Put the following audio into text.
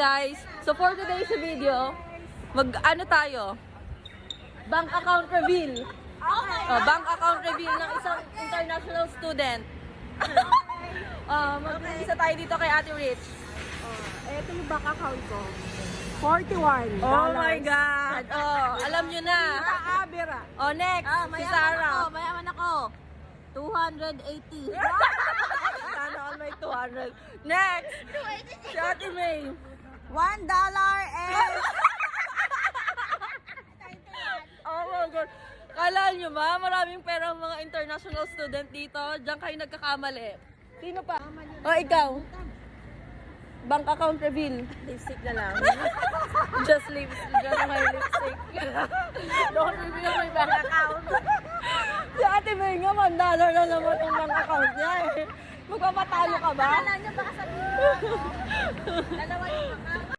guys, so for today's video, ano tayo? Bank account reveal. Bank account reveal ng isang international student. Mag-isa tayo dito kay Ate Rich. Ito yung bank account ko. $41. Oh my God! Alam nyo na. Abira. Next, si Sarah. Mayaman ako. 280. Sana all may 200. Next, si Ate May. $1 and... Oh my God. Kala nyo ba, maraming pera ang mga international student dito. Diyan kayo nagkakamali. Sino pa? Ikaw. Bank account reveal. Lipstick na lang. Just my lipstick. Don't reveal my bank account. Si Ate May nga, $1 na naman itong bank account niya eh. Magpapatalo ka ba? Kala nyo baka sabihin ko. Dalawa yung account.